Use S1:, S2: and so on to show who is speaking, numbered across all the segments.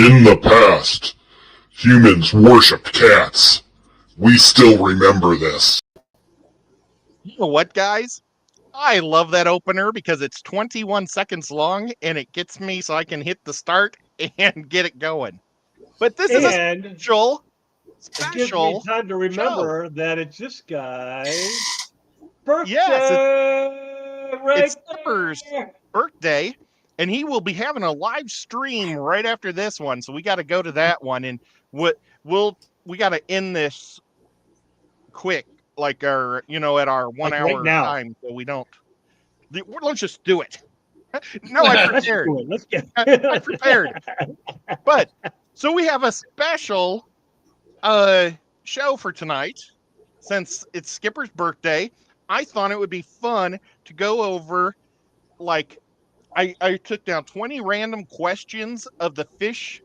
S1: In the past, humans worshipped cats. We still remember this.
S2: You know what, guys? I love that opener because it's 21 seconds long and it gets me so I can hit the start and get it going. But this is a special
S3: it gives me time to remember that it's this guy's birthday.
S2: Yes, it's Skipper's birthday, and he will be having a live stream right after this one. So we got to go to that one, and we got to end this quick, like at our 1 hour
S3: right
S2: time, so we don't. Let's just do it. No, I prepared. I prepared. But so we have a special show for tonight. Since it's Skipper's birthday, I thought it would be fun to go over, like, I took down 20 random questions of the fish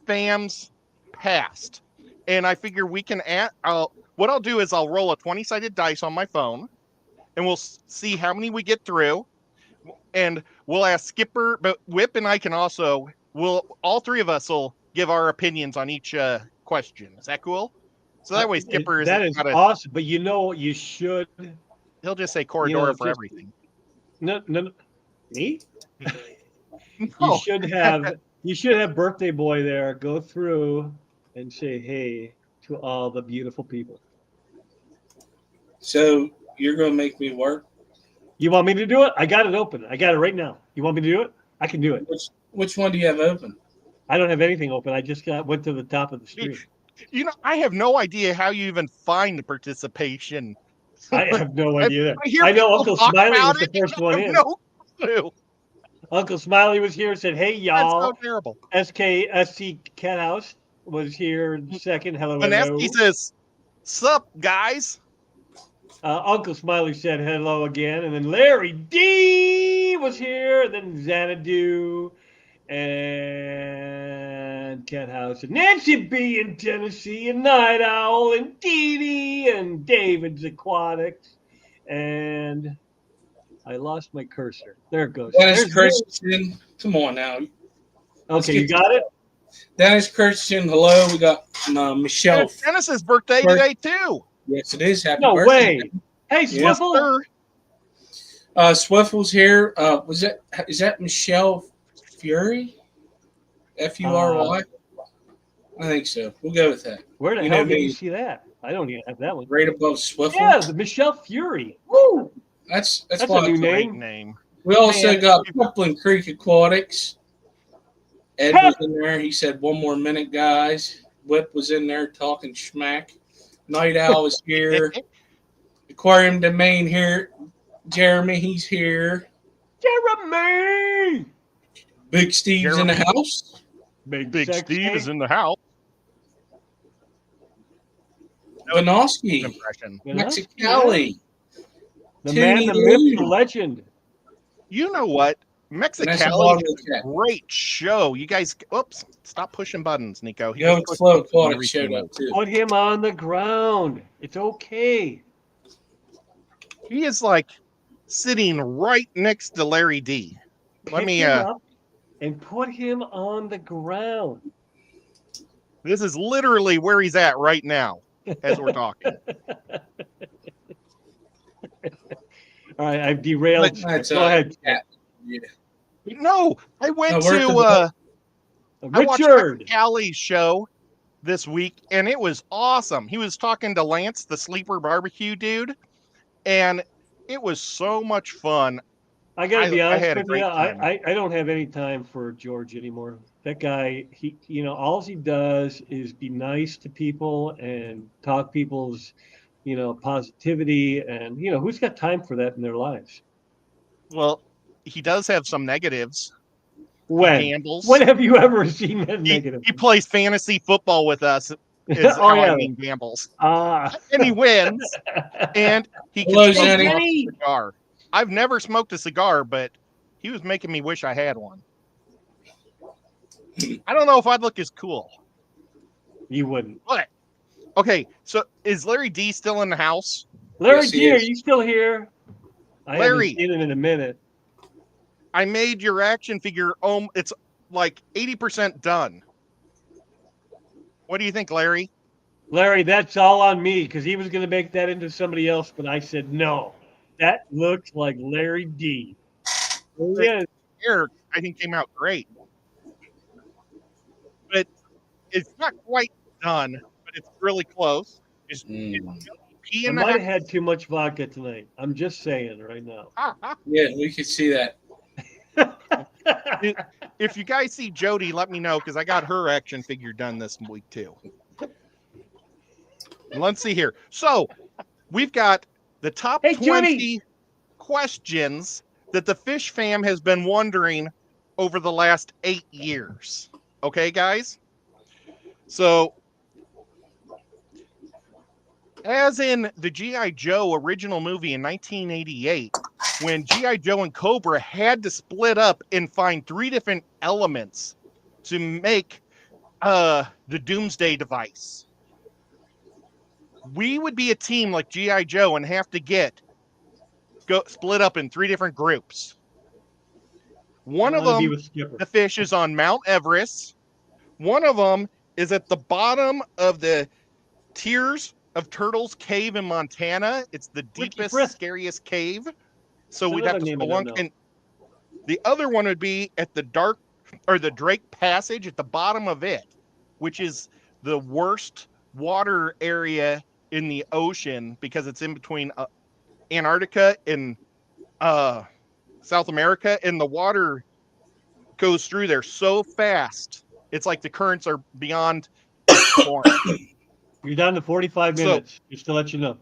S2: fam's past. And I figure we can what I'll do is I'll roll a 20-sided dice on my phone, and we'll see how many we get through. And we'll ask Skipper, but Whip and I can also, all three of us will give our opinions on each question. Is that cool? So that way Skipper
S3: that is awesome. But you know what you should?
S2: He'll just say Corridor for everything.
S3: No. Me? No. You should have birthday boy there go through and say hey to all the beautiful people.
S4: So you're going to make me work?
S3: You want me to do it? I got it open. I got it right now. You want me to do it? I can do it.
S4: Which one do you have open?
S3: I don't have anything open. I just went to the top of the stream.
S2: I have no idea how you even find the participation.
S3: I have no idea. I know Uncle Smiley was the first one in.
S2: No clue.
S3: Uncle Smiley was here and said, hey, y'all.
S2: That's so terrible.
S3: SKSC Cat House was here second. Hello.
S2: Vaneski says, sup, guys?
S3: Uncle Smiley said hello again. And then Larry D was here. And then Xanadu and Cat House and Nancy B in Tennessee and Night Owl and Dee Dee and David's Aquatics. And I lost my cursor. There it goes.
S4: Dennis Christian. Come on now.
S3: Okay, you got it?
S4: Dennis Christian, hello. We got Michelle.
S2: It's Dennis's birthday today, too.
S4: Yes, it is. Happy
S3: birthday. No way. Hey,
S4: yes.
S3: Swiffle.
S4: Swiffle's here. Is that Michelle Fury? Fury? I think so. We'll go with that.
S3: Where the hell did you see that? I don't even have that one.
S4: Right above Swiffle.
S3: Yeah, the Michelle Fury.
S4: Woo! That's
S3: a new name.
S4: We also got Brooklyn Creek Aquatics. Ed was in there. He said, 1 more minute, guys. Whip was in there talking schmack. Night Owl is here. Aquarium Domain here. Jeremy, he's here.
S3: Jeremy!
S4: Big Steve's in the house.
S2: Big Steve is in the house.
S4: Vanoski. Mexicali.
S3: The man, the myth, the legend.
S2: You know what? Mexicali is a great show. You guys, stop pushing buttons, Nico.
S3: Put him on the ground. It's okay.
S2: He is like sitting right next to Larry D. Let me
S3: and put him on the ground.
S2: This is literally where he's at right now as we're talking.
S3: All right, I've derailed. Go ahead.
S4: Yeah.
S2: No, I went to I watched Callie's show this week, and it was awesome. He was talking to Lance, the sleeper barbecue dude, and it was so much fun.
S3: I gotta be honest with you. I don't have any time for George anymore. That guy, all he does is be nice to people and talk people's, positivity, and who's got time for that in their lives?
S2: Well, he does have some negatives.
S3: When?
S2: He gambles.
S3: When have you ever seen that negative?
S2: He plays fantasy football with us. I mean gambles. And he wins. And he can smoke a cigar. I've never smoked a cigar, but he was making me wish I had one. I don't know if I'd look as cool.
S3: You wouldn't.
S2: What? Okay, so is Larry D still in the house?
S3: Larry D, are you still here?
S2: Larry,
S3: I haven't seen it in a minute.
S2: I made your action figure. It's like 80% done. What do you think, Larry?
S3: Larry, that's all on me because he was going to make that into somebody else, but I said no. That looks like Larry D. Yeah,
S2: Eric, I think, came out great. But it's not quite done, but it's really close. It's
S3: I might have had too much vodka tonight. I'm just saying right now.
S4: Yeah, we could see that.
S2: If you guys see Jody, let me know because I got her action figure done this week too. Let's see here. So we've got the top 20
S3: Judy.
S2: questions that the Fish Fam has been wondering over the last 8 years. Okay, guys? So, as in the G.I. Joe original movie in 1988, when G.I. Joe and Cobra had to split up and find 3 different elements to make the Doomsday device, we would be a team like G.I. Joe and have to go split up in 3 different groups. One of them, the fish, is on Mount Everest. One of them is at the bottom of the Tears of Turtles cave in Montana. It's the deepest, scariest cave. So we'd have to spelunk. And the other one would be at the Drake Passage at the bottom of it, which is the worst water area in the ocean because it's in between Antarctica and South America, and the water goes through there so fast. It's like the currents are beyond.
S3: You're down to 45 minutes, just to let you know.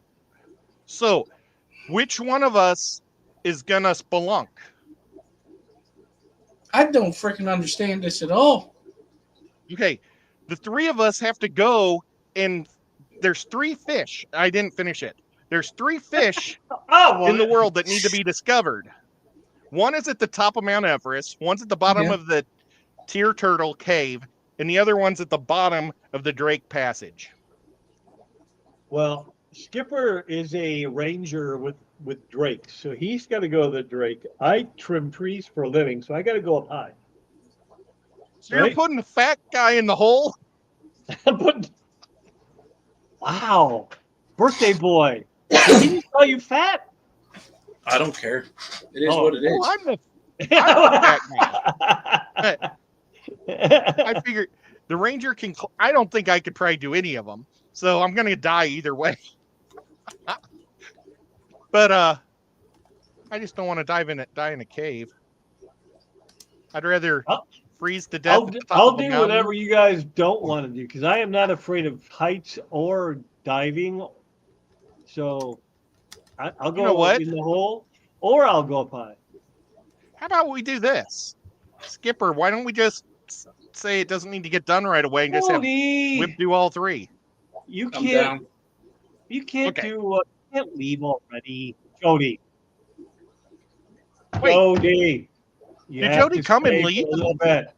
S2: So, which one of us is gonna spelunk?
S4: I don't freaking understand this at all.
S2: Okay, the 3 of us have to go, and there's 3 fish. I didn't finish it. There's 3 fish in the world that need to be discovered. One is at the top of Mount Everest, one's at the bottom of the Tear Turtle cave, and the other one's at the bottom of the Drake Passage.
S3: Well, Skipper is a ranger with Drake, so he's got to go to the Drake. I trim trees for a living, so I got to go up high.
S2: So you're putting the fat guy in the hole?
S3: Wow. Birthday boy. Did he call you fat?
S4: I don't care. It is what it is.
S2: I'm the fat guy. I figured the ranger can. I don't think I could probably do any of them, so I'm gonna die either way. But I just don't want to die in a cave. I'd rather freeze to death.
S3: I'll do whatever you guys don't want to do because I am not afraid of heights or diving. So I'll go in the hole, or I'll go up high.
S2: How about we do this, Skipper? Why don't we just say it doesn't need to get done right away and just have Whip do all 3?
S3: You can't. You can't do. Can't leave already, Jody.
S2: Wait.
S3: Jody.
S2: Did Jody come and leave?
S3: A little bit.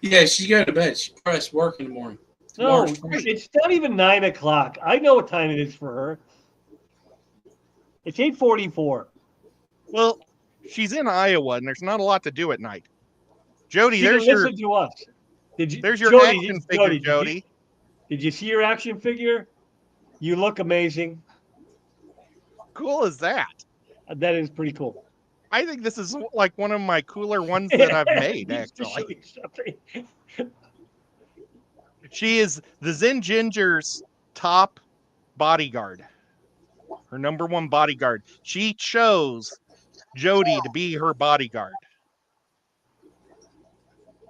S4: Yeah, she's got to bed. She pressed work in the morning.
S3: No, it's not even 9 o'clock. I know what time it is for her. It's 8:44.
S2: Well, she's in Iowa, and there's not a lot to do at night. Jody,
S3: there's
S2: your
S3: to us.
S2: There's your action figure, Jody.
S3: Did you see your action figure? You look amazing.
S2: Cool as that?
S3: That is pretty cool.
S2: I think this is like one of my cooler ones that I've made, actually. She is the Zen Ginger's top bodyguard. Her number 1 bodyguard. She chose Jody to be her bodyguard.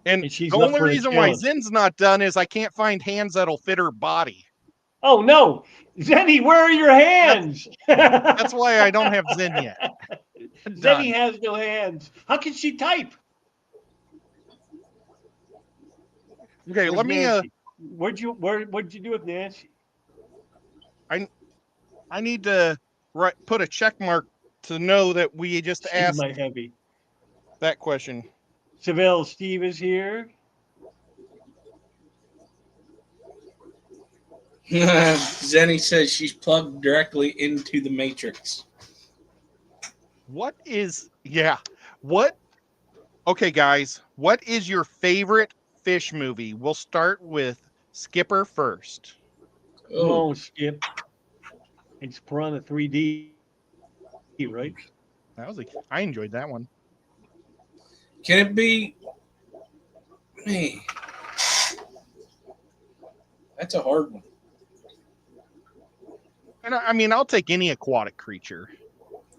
S2: And the only reason why Zen's not done is I can't find hands that'll fit her body.
S3: Oh, no. Zenny, where are your hands?
S2: That's why I don't have Zen yet.
S3: Zenny has no hands. How can she type?
S2: Okay, let me.
S3: What'd you do with Nancy?
S2: I need to put a check mark to know that we just asked that question.
S3: Seville Steve is here.
S4: Zenny says she's plugged directly into the Matrix.
S2: What? Okay, guys, what is your favorite fish movie? We'll start with Skipper first.
S3: Come on, Skip. It's Piranha 3D, right?
S2: I enjoyed that one.
S4: Can it be me? That's a hard one.
S2: And I mean, I'll take any aquatic creature.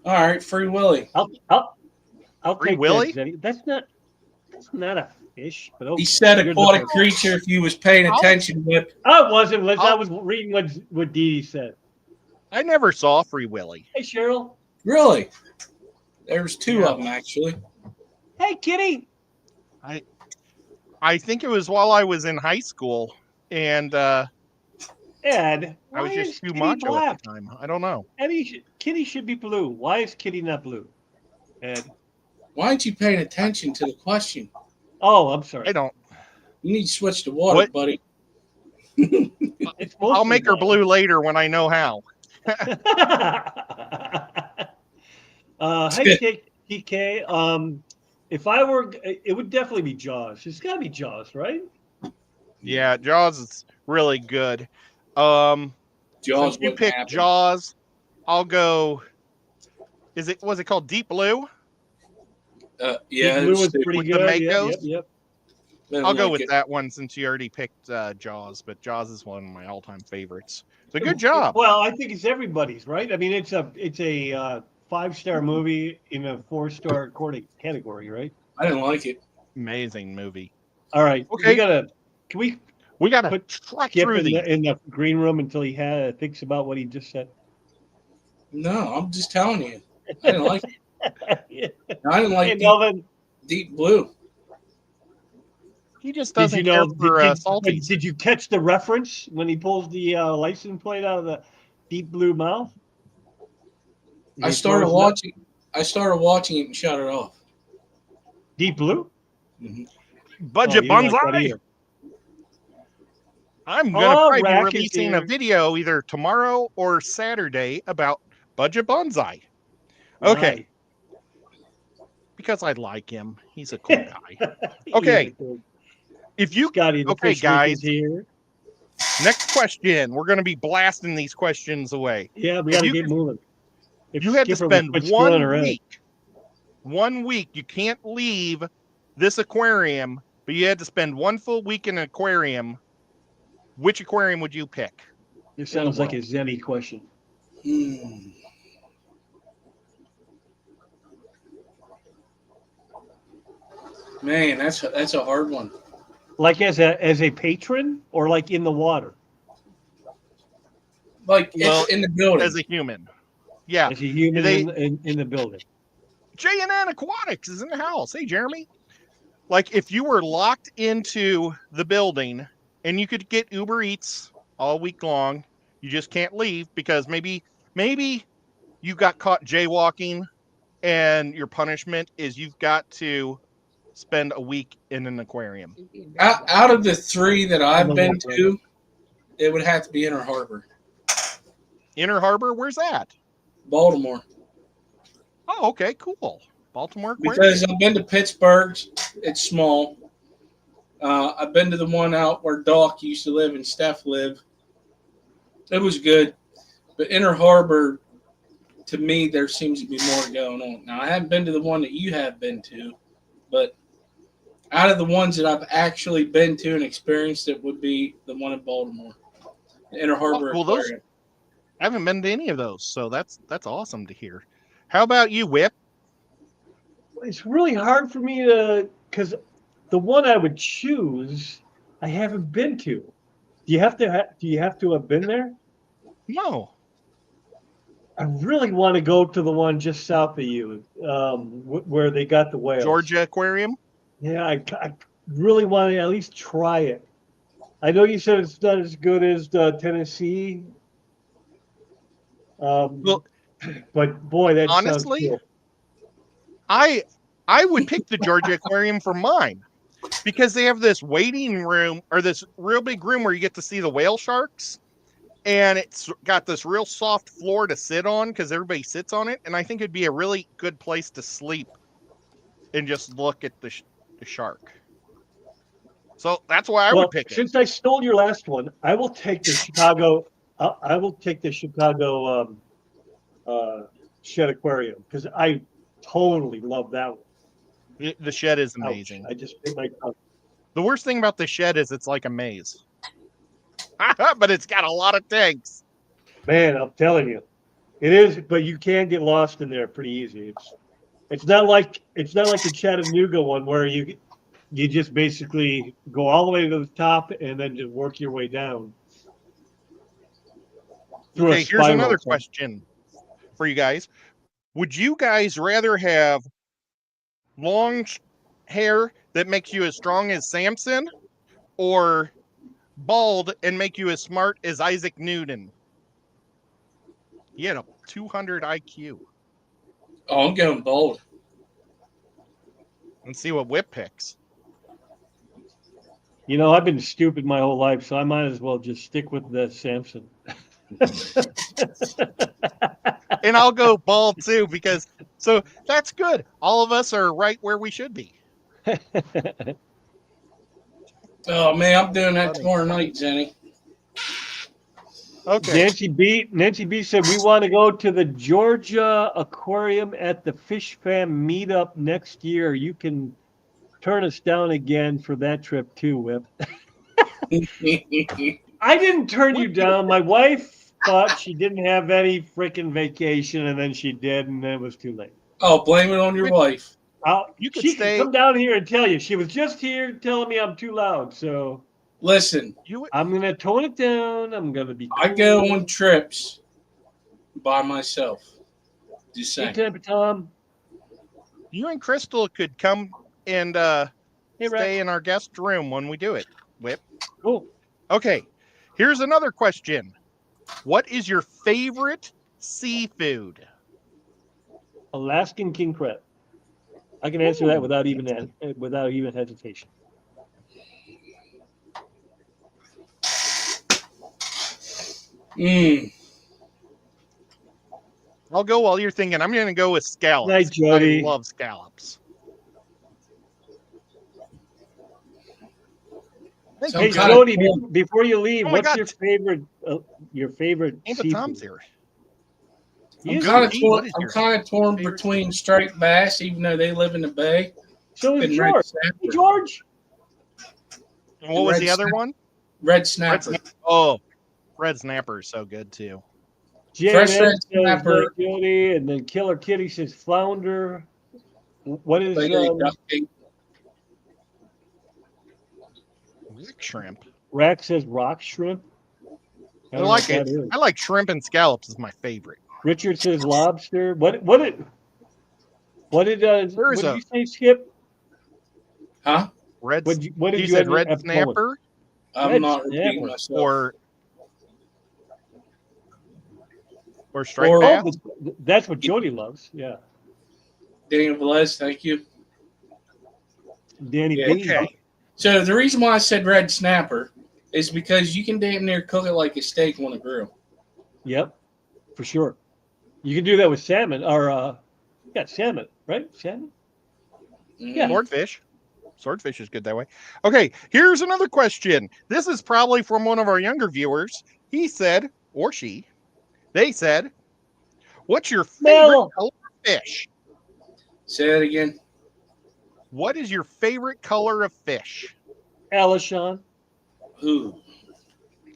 S4: All right, Free Willy.
S3: I'll
S2: Free
S3: take
S2: Willy?
S3: that, Zenny. That's not a fish, but okay.
S4: He said
S3: You're
S4: aquatic
S3: the-
S4: creature if you was paying attention, Whip.
S3: I wasn't. I was reading what Dee Dee said.
S2: I never saw Free Willy.
S3: Hey, Cheryl.
S4: Really? There's two of them, actually.
S3: Hey, Kitty.
S2: I think it was while I was in high school, and
S3: Ed,
S2: I was just too
S3: Kitty
S2: macho
S3: black?
S2: at the time. I don't know.
S3: Kitty should be blue. Why is Kitty not blue? Ed.
S4: Why aren't you paying attention to the question?
S3: Oh, I'm sorry.
S2: I don't.
S4: You need to switch to water, buddy.
S2: I'll make her blue later when I know how.
S3: Hey, TK. If I were, it would definitely be Jaws. It's got to be Jaws, right?
S2: Yeah, Jaws is really good.
S4: Jaws.
S2: Since you picked Jaws, I'll go. Was it called Deep Blue?
S4: Yeah,
S3: Deep Blue was pretty
S2: with
S3: good.
S2: the Makos?
S3: Yep.
S2: I'll go with that one since you already picked Jaws, but Jaws is one of my all-time favorites. So good job.
S3: Well, I think it's everybody's, right? I mean, it's a 5-star movie in a 4-star category, right?
S4: I didn't like it.
S2: Amazing movie.
S3: All right.
S2: Okay.
S3: We
S2: gotta
S3: put
S2: track
S3: Skip
S2: through
S3: in the green room until he thinks about what he just said?
S4: No, I'm just telling you. I didn't like it. I didn't like Deep Blue.
S2: He just doesn't care for salties.
S3: Did you catch the reference when he pulls the license plate out of the Deep Blue mouth?
S4: I started watching it and shut it off.
S3: Deep Blue?
S4: Mm-hmm.
S2: Budget Bonsai. I'm going to probably be releasing a video either tomorrow or Saturday about Budget Bonsai. Okay. Because I like him. He's a cool guy. Okay. If you okay, guys. Here. Next question. We're going to be blasting these questions away.
S3: Yeah, we got to get moving.
S2: If you had to spend 1 week, you can't leave this aquarium, but you had to spend 1 full week in an aquarium. Which aquarium would you pick?
S3: It sounds like a Zenny question.
S4: Man, that's a hard one.
S3: Like as a patron or like in the water?
S4: Like in the building.
S2: As a human. Yeah.
S3: As a human in the building.
S2: J&N Aquatics is in the house. Hey, Jeremy. Like if you were locked into the building and you could get Uber Eats all week long, you just can't leave because maybe you got caught jaywalking and your punishment is you've got to spend a week in an aquarium.
S4: Out of the 3 that I've been to, it would have to be Inner Harbor.
S2: Inner Harbor? Where's that?
S4: Baltimore.
S2: Oh, okay, cool. Baltimore aquarium.
S4: Because I've been to Pittsburgh's. It's small. I've been to the one out where Doc used to live and Steph lived. It was good. But Inner Harbor, to me, there seems to be more going on. Now, I haven't been to the one that you have been to, but out of the ones that I've actually been to and experienced, it would be the one in Baltimore, the Inner Harbor Aquarium.
S2: I haven't been to any of those, so that's awesome to hear. How about you, Whip?
S3: It's really hard for me because the one I would choose, I haven't been to. Do you have to have been there?
S2: No.
S3: I really want to go to the one just south of you, where they got the whales.
S2: Georgia Aquarium?
S3: Yeah, I really want to at least try it. I know you said it's not as good as the Tennessee. Well, but boy, that
S2: honestly,
S3: sounds
S2: cool. I would pick the Georgia Aquarium for mine because they have this waiting room or this real big room where you get to see the whale sharks. And it's got this real soft floor to sit on because everybody sits on it. And I think it'd be a really good place to sleep and just look at the shark. So that's why I would pick it.
S3: Since I stole your last one, I will take the Chicago. I will take the Chicago Shed Aquarium because I totally love that one.
S2: The shed is amazing.
S3: Ouch, I just bit my tongue.
S2: The worst thing about the shed is it's like a maze, but it's got a lot of tanks.
S3: Man, I'm telling you, it is. But you can get lost in there pretty easy. It's not like the Chattanooga one where you just basically go all the way to the top and then just work your way down.
S2: Okay, here's another question for you guys. Would you guys rather have long hair that makes you as strong as Samson, or bald and make you as smart as Isaac Newton? He had a 200 IQ.
S4: Oh, I'm going bald.
S2: Let's see what Whip picks.
S3: You know, I've been stupid my whole life, so I might as well just stick with the Samson.
S2: And I'll go bald too, because so that's good. All of us are right where we should be.
S4: Oh man, I'm doing that tomorrow night, Jenny.
S2: Okay.
S3: Nancy B said we want to go to the Georgia Aquarium at the Fish Fam meetup next year. You can turn us down again for that trip too, Whip. I didn't turn you down. My wife thought she didn't have any freaking vacation, and then she did, and then it was too late.
S4: Oh, blame it on your wife.
S3: She can come down here and tell you. She was just here telling me I'm too loud. So
S4: listen,
S3: I'm going to tone it down. I'm going to be cool.
S4: I go on trips by myself. Just saying.
S3: Hey, Tom.
S2: You and Crystal could come and stay in our guest room when we do it, Whip.
S3: Cool.
S2: Okay, here's another question. What is your favorite seafood?
S3: Alaskan king crab. I can answer that without even hesitation.
S2: I'll go while you're thinking. I'm going to go with scallops.
S3: Night, Jody.
S2: I love scallops.
S3: Hey, Jody, before you leave, what's your favorite seafood?
S2: Tom's here.
S4: I'm kind of torn between striped bass, even though they live in the bay.
S3: So is George. Hey, George.
S2: And what was the other one?
S4: Red snapper.
S2: Red snapper is so good too.
S4: Fresh red snapper.
S3: Jody, and then Killer Kitty says flounder. What is
S2: rock shrimp?
S3: Rack says rock shrimp.
S2: I like it. I like shrimp and scallops is my favorite.
S3: Richard says lobster. What did you say, Skip?
S4: Huh?
S2: Red.
S3: What did you
S2: said red snapper?
S4: I'm not repeating myself.
S2: Or striped bass?
S3: That's what Jody loves. Yeah.
S4: Daniel Velez, thank you.
S3: Danny B.
S2: Okay.
S4: So the reason why I said red snapper is because you can damn near cook it like a steak on a grill.
S3: Yep, for sure. You can do that with salmon or salmon, right? Salmon?
S2: Yeah. Swordfish is good that way. Okay, here's another question. This is probably from one of our younger viewers. He said, or she, they said, what's your favorite color of fish?
S4: Say that again.
S2: What is your favorite color of fish?
S3: Alishon.
S4: Ooh.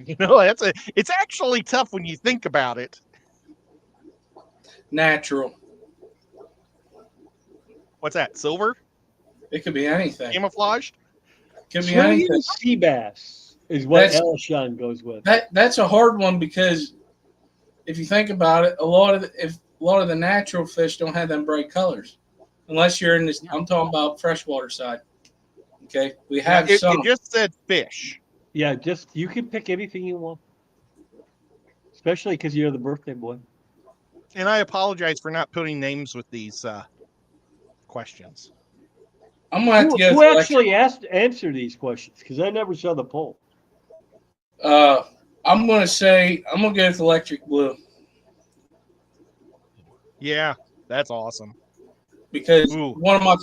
S2: You know, it's actually tough when you think about it.
S4: Natural.
S2: What's that? Silver?
S4: It could be anything.
S2: Camouflaged?
S4: Could be anything.
S3: Sea bass is what Alishon goes with.
S4: That's a hard one because if you think about it, a lot of the natural fish don't have them bright colors, unless you're in this. I'm talking about freshwater side. Okay, we have some.
S2: It just said fish.
S3: Yeah, you can pick anything you want, especially because you're the birthday boy.
S2: And I apologize for not putting names with these questions.
S4: I'm gonna have to go.
S3: Who actually answer these questions? Because I never saw the poll.
S4: I'm gonna go with electric blue.
S2: Yeah, that's awesome.
S4: because
S2: Ooh.
S4: one of my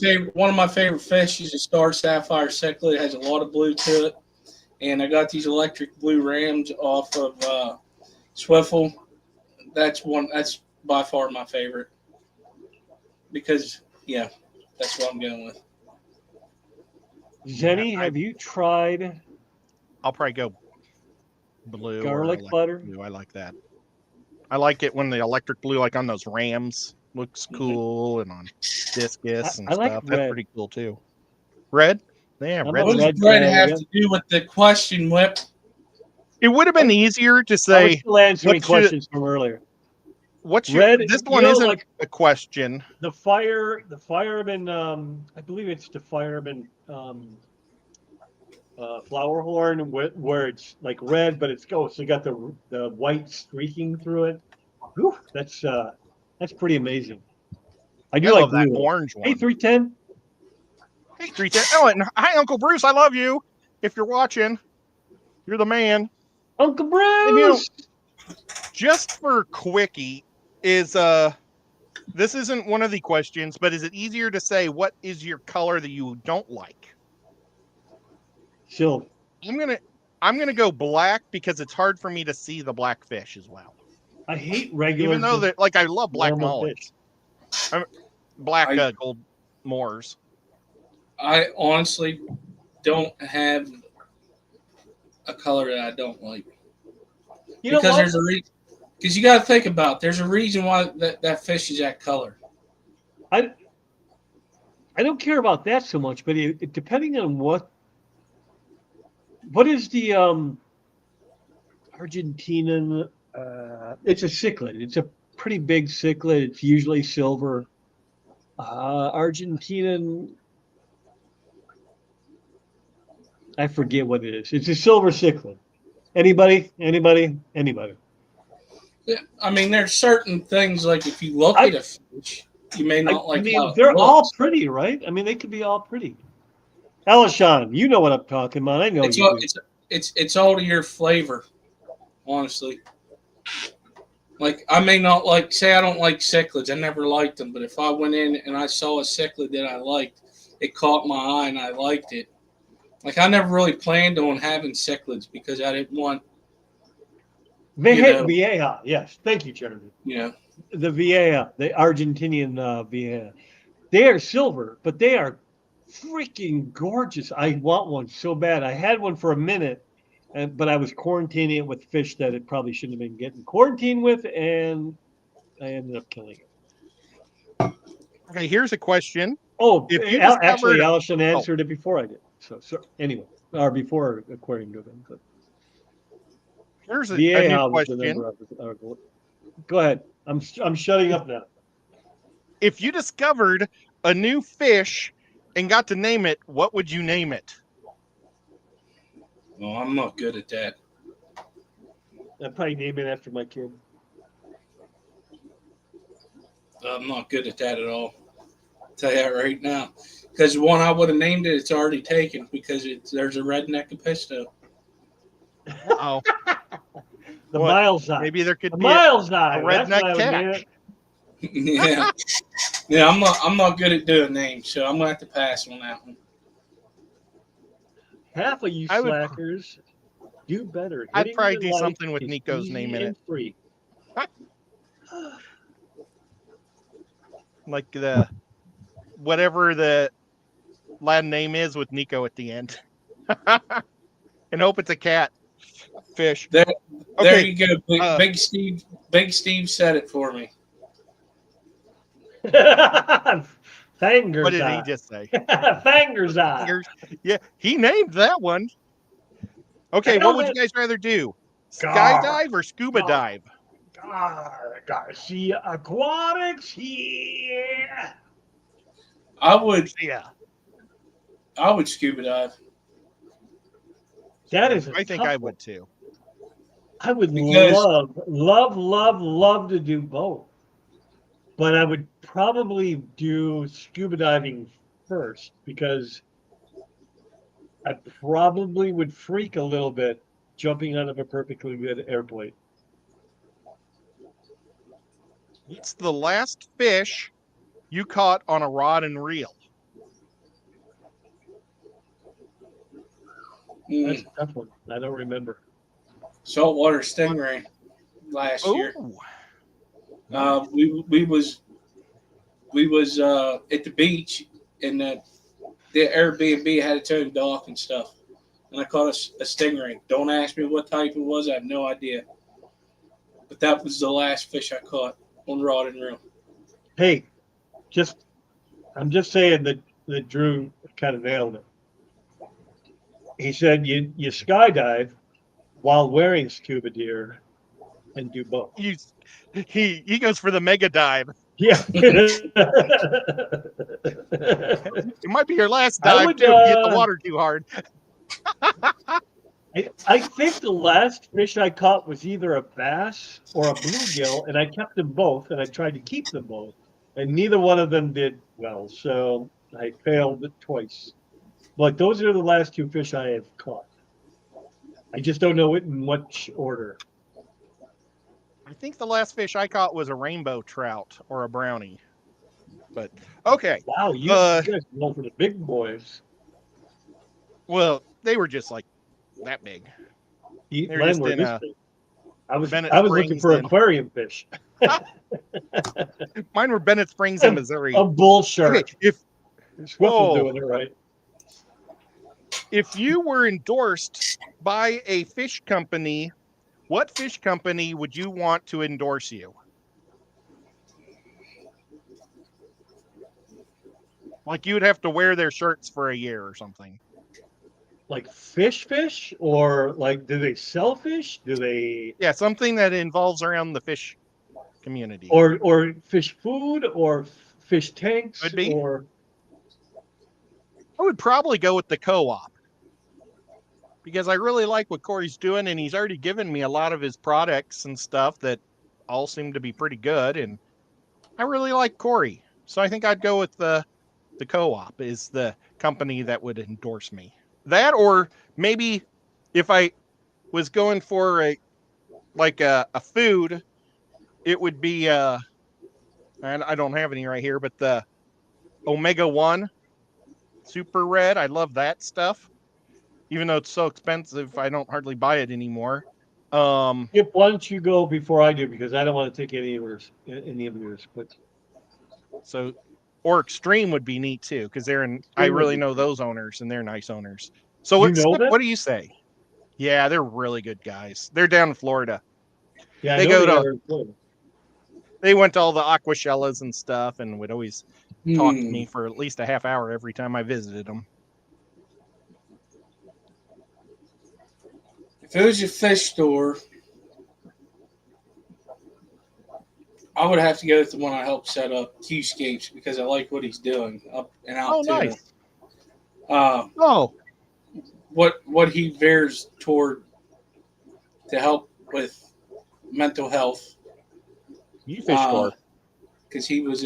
S4: favorite fish is a star sapphire cichlid. It has a lot of blue to it, and I got these electric blue rams off of Swiffle. That's by far my favorite because that's what I'm going with.
S3: Zenny, have you tried
S2: I'll probably go blue
S3: garlic
S2: or
S3: butter?
S2: blue. I like that. I like it when the electric blue, like on those rams, looks cool, and on discus and
S3: I like
S2: stuff.
S3: red.
S2: That's pretty cool too. Red? Yeah,
S3: I'm
S2: red.
S3: a
S4: What does
S3: red
S4: red
S3: guy,
S4: have
S3: yeah.
S4: to do with the question, Whip?
S2: It would have been easier to
S3: I was
S2: say
S3: still answering
S2: what should-
S3: questions from earlier.
S2: what's your
S3: Red,
S2: this
S3: you
S2: one
S3: know,
S2: isn't
S3: like
S2: a question.
S3: the fireman, I believe it's the fireman flower horn where it's like red, but it's so you got the white streaking through it. Whew, that's pretty amazing. I do like
S2: love that
S3: blue.
S2: orange one.
S3: Hey, 310.
S2: Hey, 310. Oh, and hi, Uncle Bruce. I love you. If you're watching, you're the man.
S3: Uncle Bruce.
S2: And, you know, just for quickie, is this isn't one of the questions, but is it easier to say what is your color that you don't like?
S3: Silver.
S2: I'm gonna go black because it's hard for me to see the black fish as well.
S3: I hate regular.
S2: Even though that, like, I love black mollies. Black gold moors.
S4: I honestly don't have a color that I don't like.
S3: You know
S4: because
S3: what?
S4: there's a reason. Because you got to think about it. There's a reason why that fish is that color.
S3: I don't care about that so much, but it depending on what is the Argentinian? It's a cichlid. It's a pretty big cichlid. It's usually silver. Argentinian. I forget what it is. It's a silver cichlid. Anybody?
S4: Yeah, I mean, there's certain things like if you look at a fish, you may not like. I mean,
S3: they're all pretty, right? I mean, they could be all pretty. Alishon, you know what I'm talking about. I know
S4: it's
S3: you
S4: all,
S3: do.
S4: It's all to your flavor, honestly. Like I may not say I don't like cichlids. I never liked them, but if I went in and I saw a cichlid that I liked, it caught my eye and I liked it. Like I never really planned on having cichlids because I didn't want.
S3: Vieja, yes. Thank you, Jeremy.
S4: Yeah.
S3: The Vieja, the Argentinian Vieja. They are silver, but they are freaking gorgeous. I want one so bad. I had one for a minute, but I was quarantining it with fish that it probably shouldn't have been getting quarantined with, and I ended up killing it.
S2: Okay, here's a question.
S3: Oh, actually, Allison answered it before I did. So anyway, or before, according to them. But
S2: here's a new question.
S3: Go ahead. I'm shutting up now.
S2: If you discovered a new fish and got to name it, what would you name it?
S4: Well, I'm not good at that.
S3: I'd probably name it after my kid.
S4: I'm not good at that at all. I'll tell you that right now. Because the one I would have named it, it's already taken because there's a redneck Episto.
S2: Oh.
S3: The Miles Eye.
S2: Maybe there could be
S3: Miles Eye.
S2: A redneck catch.
S4: Yeah. Yeah, I'm not good at doing names, so I'm gonna have to pass on that one.
S3: Half of you slackers do better.
S2: I'd probably do something with Nico's name in it.
S3: Free.
S2: Like whatever the lad name is with Nico at the end. And hope it's a cat. Fish.
S4: There you go. Big Steve said it for me.
S3: Fangers.
S2: What did he just say?
S3: Fangers eye.
S2: Yeah, he named that one. Okay, what would you guys rather do? Skydive or scuba dive?
S3: Garcia Aquatics here.
S4: I would scuba dive.
S3: That is
S2: I think I would too.
S3: I would love to do both. But I would probably do scuba diving first because I probably would freak a little bit jumping out of a perfectly good airplane.
S2: It's the last fish you caught on a rod and reel?
S3: That's a tough one. I don't remember.
S4: Saltwater stingray last year. We was at the beach, and the Airbnb had its own dock and stuff, and I caught a stingray. Don't ask me what type it was. I have no idea. But that was the last fish I caught on rod and reel.
S3: Hey, I'm just saying that Drew kind of nailed it. He said you skydive while wearing scuba gear and do both.
S2: He goes for the mega dive.
S3: Yeah.
S2: It might be your last dive too if you hit the water too hard.
S3: I think the last fish I caught was either a bass or a bluegill, and I kept them both, and I tried to keep them both, and neither one of them did well, so I failed twice. But those are the last two fish I have caught. I just don't know it in which order.
S2: I think the last fish I caught was a rainbow trout or a brownie. But okay.
S3: Wow, you guys go for the big boys.
S2: Well, they were just like that big.
S3: They were just in I was looking for aquarium fish.
S2: Mine were Bennett Springs in Missouri.
S3: A bull shark.
S2: Okay,
S3: Swiffle doing it right.
S2: If you were endorsed by a fish company, what fish company would you want to endorse you? Like you would have to wear their shirts for a year or something.
S3: Like fish, or like do they sell fish? Do they?
S2: Yeah, something that involves around the fish community.
S3: Or fish food, or fish tanks.
S2: Could be.
S3: Or
S2: I would probably go with the co-op because I really like what Corey's doing, and he's already given me a lot of his products and stuff that all seem to be pretty good, and I really like Corey. So I think I'd go with the co-op is the company that would endorse me. That, or maybe if I was going for a food, it would be and I don't have any right here, but the Omega-1 Super Red. I love that stuff. Even though it's so expensive, I don't hardly buy it anymore.
S3: Why don't you go before I do, because I don't want to take any of yours. But
S2: so, or Extreme would be neat too, because I really know those owners, and they're nice owners. So what do you say? Yeah, they're really good guys. They're down in Florida.
S3: Yeah,
S2: they went to all the Aquashellas and stuff, and would always talk to me for at least a half hour every time I visited them.
S4: If it was a fish store, I would have to go with the one I helped set up, Q-Scapes, because I like what he's doing up and out.
S2: Oh, nice.
S4: What he veers toward to help with mental health.
S2: You fish store.
S4: Because he's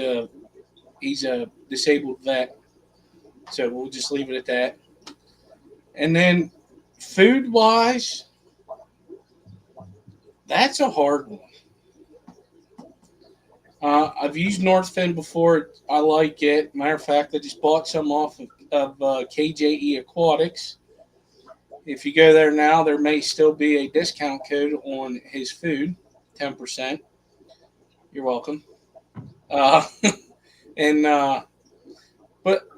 S4: a disabled vet, so we'll just leave it at that. And then food wise, that's a hard one. I've used Northfin before. I like it. Matter of fact, I just bought some off of KJE Aquatics. If you go there now, there may still be a discount code on his food, 10%. You're welcome. But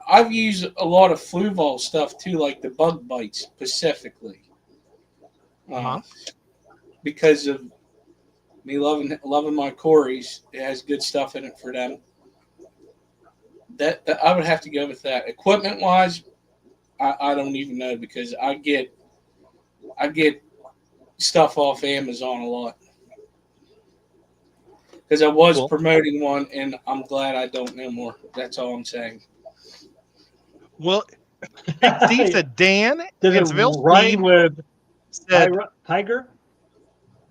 S4: I've used a lot of Fluval stuff too, like the bug bites specifically, because of me loving my Corys. It has good stuff in it for them. That I would have to go with that. Equipment wise, I don't even know, because I get stuff off Amazon a lot. Because I was promoting one, and I'm glad I don't no more. That's all I'm saying.
S2: Well, Steve said Dan
S3: and Seville Steve with said Tiger?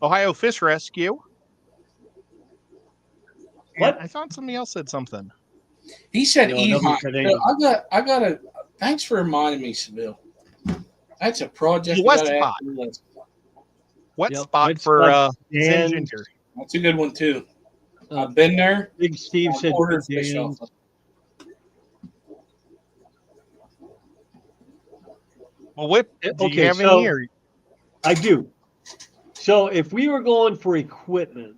S2: Ohio Fish Rescue.
S3: What?
S2: I thought somebody else said something.
S4: He said I got a thanks for reminding me, Seville. That's a project.
S2: Wet spot. Wet spot for Zen Ginger.
S4: That's a good one too. I've been there.
S3: Big Steve said
S2: Well, Whip, do you have
S3: so
S2: any? Or...
S3: I do. So if we were going for equipment,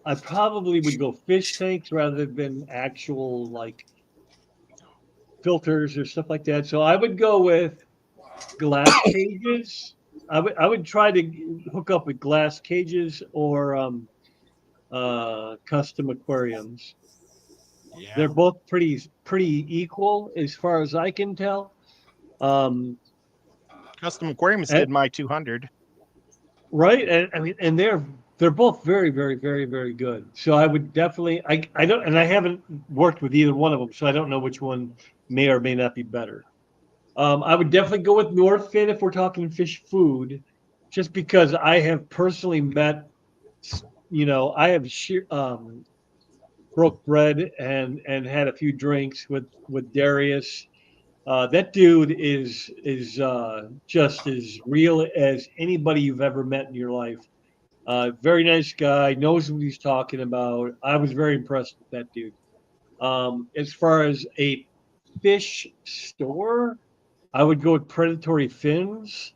S3: I probably would go fish tanks rather than actual like filters or stuff like that. So I would go with glass cages. I would try to hook up with glass cages or custom aquariums.
S2: Yeah.
S3: They're both pretty equal as far as I can tell.
S2: Custom Aquariums did my 200.
S3: Right, and I mean, and they're both very, very, very, very good. So I would definitely, I don't, and I haven't worked with either one of them, so I don't know which one may or may not be better. I would definitely go with Northfin if we're talking fish food, just because I have personally met, I have broke bread and had a few drinks with Darius. That dude is just as real as anybody you've ever met in your life. Very nice guy, knows what he's talking about. I was very impressed with that dude. As far as a fish store, I would go with Predatory Fins.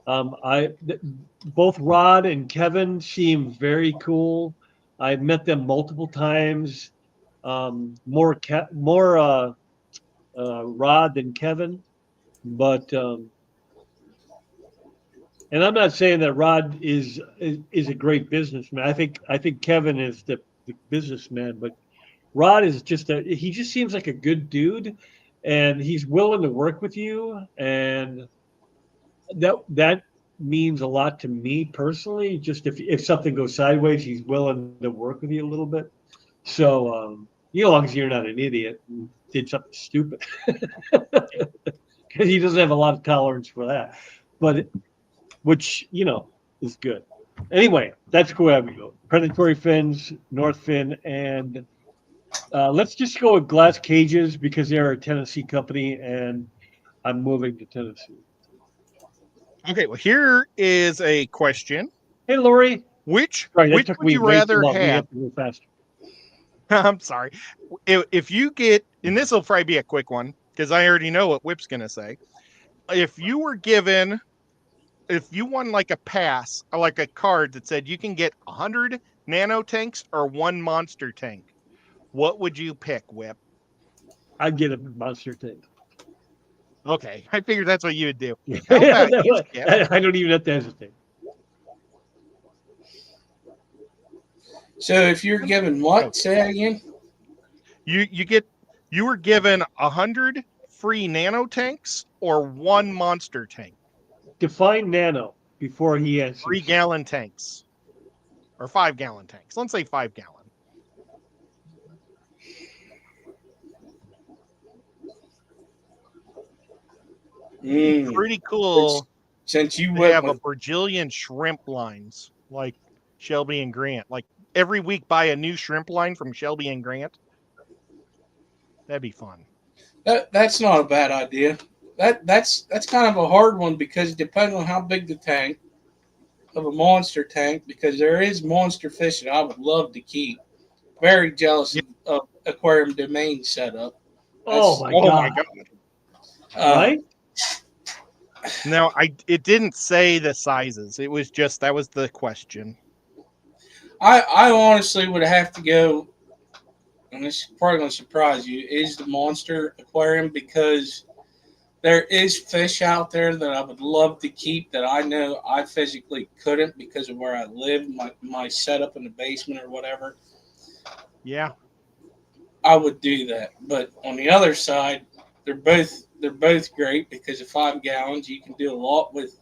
S3: Both Rod and Kevin seem very cool. I've met them multiple times. More Rod than Kevin, but and I'm not saying that Rod is a great businessman. I think Kevin is the businessman, but Rod is he just seems like a good dude, and he's willing to work with you, and that means a lot to me personally. Just if something goes sideways, he's willing to work with you a little bit. So as long as you're not an idiot and did something stupid, because he doesn't have a lot of tolerance for that. But which is good. Anyway, that's where I would go. Predatory Fins, North Fin, and let's just go with Glass Cages because they're a Tennessee company, and I'm moving to Tennessee.
S2: Okay, well, here is a question.
S3: Hey, Lori.
S2: Which would you rather have?
S3: We have to move faster.
S2: I'm sorry. If you get, and this will probably be a quick one because I already know what Whip's going to say. If you won like a pass, or like a card that said you can get 100 nano tanks or 1 monster tank, what would you pick, Whip?
S3: I'd get a monster tank.
S2: Okay, I figured that's what you would do.
S3: I don't even have to hesitate.
S4: So if you're given what? Say again.
S2: You were given 100 free nano tanks or 1 monster tank.
S3: Define nano before he answers.
S2: 3-gallon tanks or 5-gallon tanks. Let's say 5-gallon. Pretty cool.
S4: Since you
S2: have a bajillion shrimp lines like Shelby and Grant. Like every week buy a new shrimp line from Shelby and Grant. That'd be fun.
S4: That's not a bad idea. That's kind of a hard one because it depends on how big the tank of a monster tank, because there is monster fish that I would love to keep. Very jealous of Aquarium Domain setup.
S3: Oh my god. Right?
S2: No, it didn't say the sizes. It was just, that was the question.
S4: I honestly would have to go, and this is probably going to surprise you, is the monster aquarium, because there is fish out there that I would love to keep that I know I physically couldn't because of where I live, my setup in the basement or whatever.
S2: Yeah.
S4: I would do that. But on the other side, they're both great because of 5 gallons. You can do a lot with,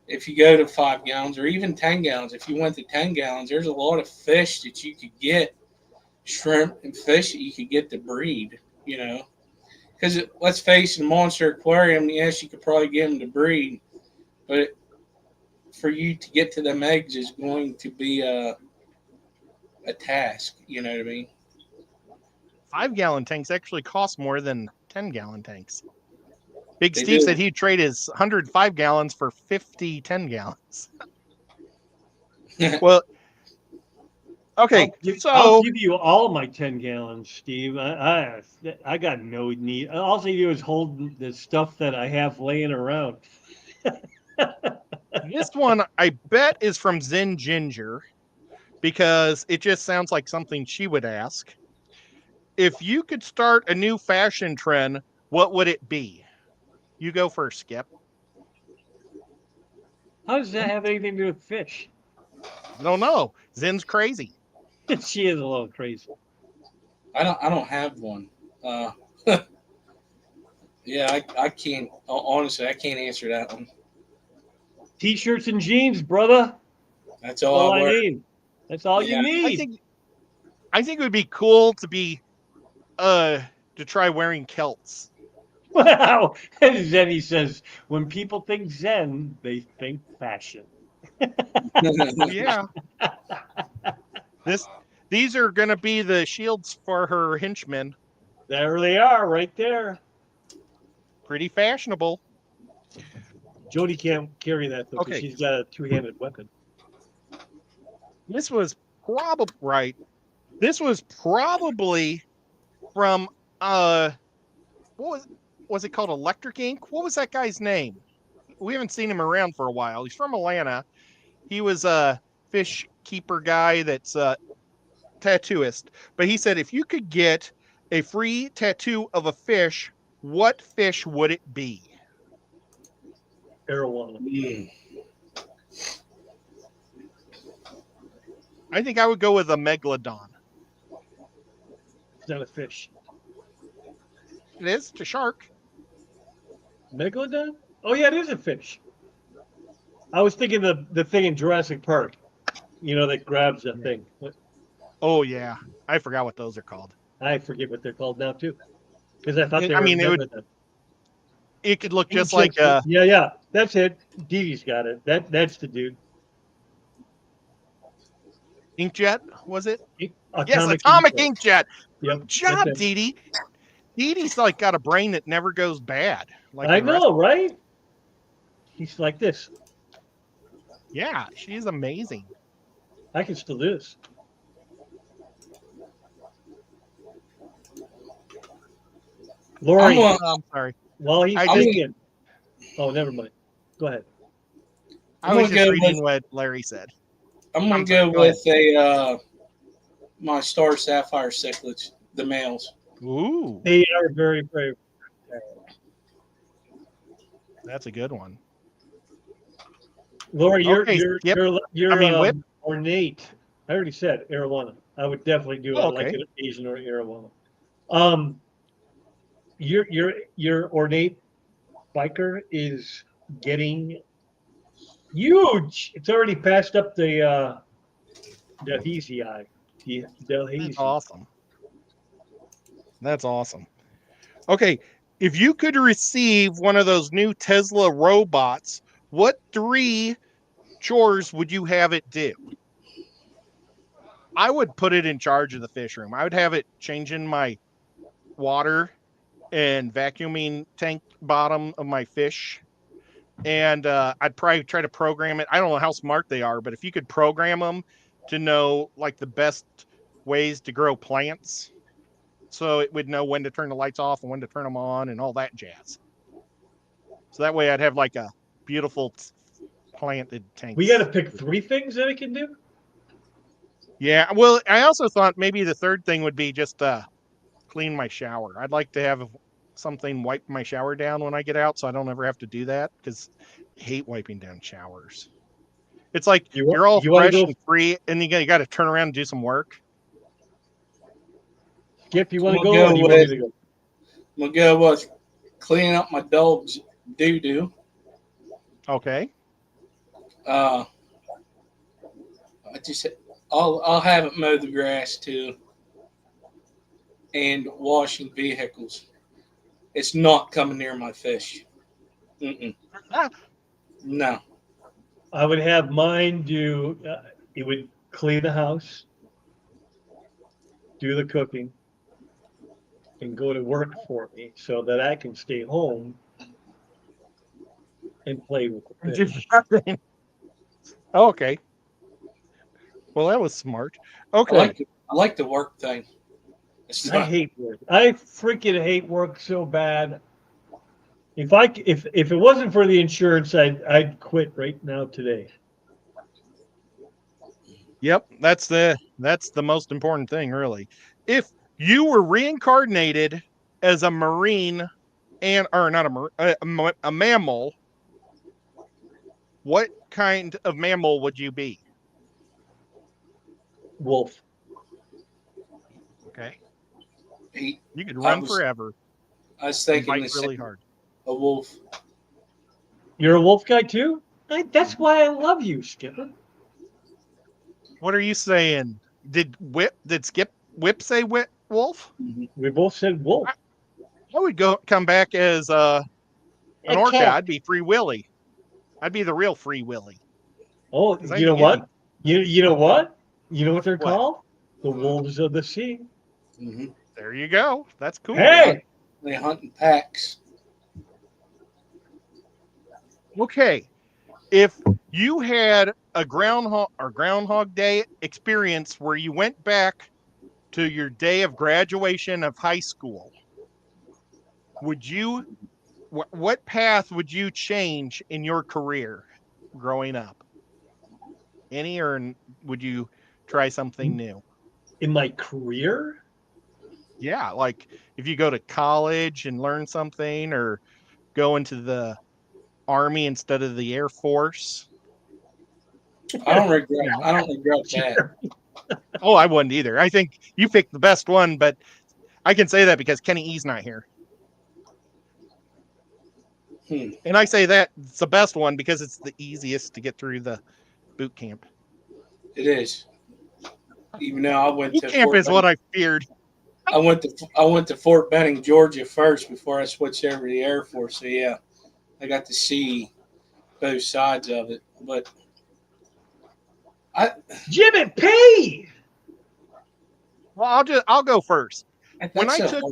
S4: if you go to 5 gallons or even 10 gallons. If you went to 10 gallons, there's a lot of fish that you could get, shrimp and fish that you could get to breed, Because let's face it, a monster aquarium, yes, you could probably get them to breed, but for you to get to them eggs is going to be a task. You know what I mean?
S2: 5-gallon tanks actually cost more than 10-gallon tanks. Big Steve said he'd trade his 105 gallons for 50 10 gallons. Well, Okay,
S3: I'll give you all my 10 gallons, Steve. I got no need. All I do is hold the stuff that I have laying around.
S2: This one I bet is from Zen Ginger because it just sounds like something she would ask. If you could start a new fashion trend, what would it be? You go first, Skip.
S3: How does that have anything to do with fish?
S2: I don't know. Zen's crazy.
S3: She is a little crazy.
S4: I don't have one. Yeah, I can't. Honestly, I can't answer that one.
S3: T-shirts and jeans, brother.
S4: That's all I
S3: need. That's all you need.
S2: I think it would be cool to be to try wearing kilts.
S3: Wow. Zen, he says, when people think Zen, they think fashion.
S2: Yeah. These are going to be the shields for her henchmen.
S3: There they are, right there.
S2: Pretty fashionable.
S3: Jody can't carry that though, because she's got a two-handed weapon.
S2: This was probably from what was it called? Electric Ink? What was that guy's name? We haven't seen him around for a while. He's from Atlanta. He was a fish keeper guy that's a tattooist. But he said if you could get a free tattoo of a fish, what fish would it be?
S3: Arowana.
S2: I think I would go with a megalodon.
S3: It's not a fish.
S2: It is. It's a shark.
S3: Megalodon? Oh, yeah, it is a fish. I was thinking the thing in Jurassic Park, that grabs that thing.
S2: Oh, yeah. I forgot what those are called.
S3: I forget what they're called now, too. Because I thought they were
S2: it could look just like
S3: Yeah, that's it. Dee Dee's got it. That's the dude.
S2: Inkjet, was it?
S3: Atomic
S2: Inkjet.
S3: Yep.
S2: Good job, Dee Dee. Dee Dee's like got a brain that never goes bad. Like
S3: I know, right? He's like this.
S2: Yeah, she's amazing.
S3: I can still do this. Lori,
S2: I'm sorry.
S3: Well, he's thinking. Oh, never mind. Go ahead.
S2: I was just reading what Larry said.
S4: I'm going to go with my Star Sapphire cichlids, the males.
S2: Ooh.
S3: They are very brave.
S2: That's a good one.
S3: Laura, you're
S2: Whip.
S3: Ornate. I already said arowana. I would definitely do like an Asian or arowana. Your ornate biker is getting huge. It's already passed up the Delhaize.
S2: That's awesome. That's awesome. Okay, if you could receive one of those new Tesla robots, what 3 chores would you have it do? I would put it in charge of the fish room. I would have it changing my water and vacuuming tank bottom of my fish. And I'd probably try to program it. I don't know how smart they are, but if you could program them to know like the best ways to grow plants, so it would know when to turn the lights off and when to turn them on and all that jazz. So that way I'd have like a beautiful planted tank.
S3: We got to pick 3 things that it can do?
S2: Yeah, well, I also thought maybe the third thing would be just clean my shower. I'd like to have something wipe my shower down when I get out so I don't ever have to do that because I hate wiping down showers. It's like you're all fresh and free and you got to turn around and do some work.
S3: Skip, you want to go?
S4: I'm going to go with cleaning up my dog's doo-doo.
S2: Okay.
S4: I'll have it mow the grass too, and washing vehicles. It's not coming near my fish. No.
S3: I would have mine do. It would clean the house, do the cooking, and go to work for me so that I can stay home and play with the fish.
S2: Oh, okay. Well, that was smart.
S4: I
S2: Okay.
S4: like the work thing.
S3: I hate work. I freaking hate work so bad. If it wasn't for the insurance, I'd quit right now today.
S2: Yep, that's the most important thing, really. If you were reincarnated as a marine or not a mammal, what kind of mammal would you be?
S3: Wolf.
S2: Okay.
S4: He,
S2: You could run forever.
S4: I was
S2: and
S4: thinking
S2: bite really hard.
S4: A wolf.
S3: You're a wolf guy too? That's why I love you, Skipper.
S2: What are you saying? Did Skip Whip say wolf?
S3: We both said wolf.
S2: I would come back as an orca.
S3: cat.
S2: I'd be Free Willy. I'd be the real Free Willy.
S3: Oh, you know what? You know what? You know what they're called? The wolves of the sea.
S4: Mm-hmm.
S2: There you go. That's cool.
S3: Hey,
S4: they hunt in packs.
S2: Okay, if you had a Groundhog Day experience where you went back to your day of graduation of high school, would you? What path would you change in your career growing up? Any, or would you try something new?
S3: In my career?
S2: Yeah, like if you go to college and learn something, or go into the Army instead of the Air Force.
S4: I don't regret that.
S2: Oh, I wouldn't either. I think you picked the best one, but I can say that because Kenny E's not here. And I say that it's the best one because it's the easiest to get through the boot camp.
S4: It is. Even though I went to
S2: camp is what I feared.
S4: I went to Fort Benning, Georgia first before I switched over to the Air Force. So yeah, I got to see both sides of it. But
S3: Jimmy P.
S2: Well, I'll go first. When I took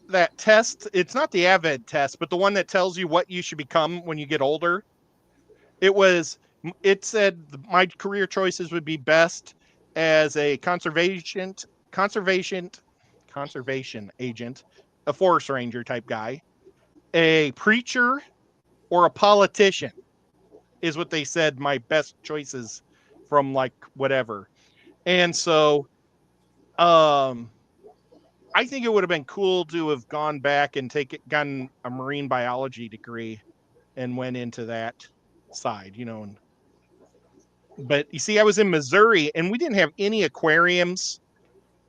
S2: that test, it's not the AVED test, but the one that tells you what you should become when you get older. It said my career choices would be best as a conservation agent, a forest ranger type guy, a preacher, or a politician is what they said my best choices from, like, whatever. And so I think it would have been cool to have gone back and gotten a marine biology degree and went into that side, but you see, I was in Missouri and we didn't have any aquariums,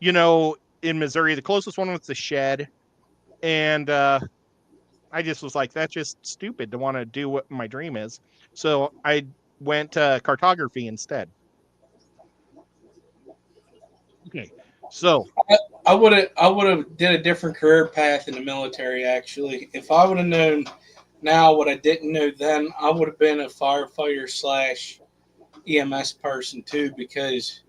S2: in Missouri. The closest one was the Shed. And I just was like, that's just stupid to want to do what my dream is. So I went cartography instead. Okay. So
S4: I would have did a different career path in the military. Actually, if I would have known now what I didn't know then, I would have been a firefighter / EMS person too, because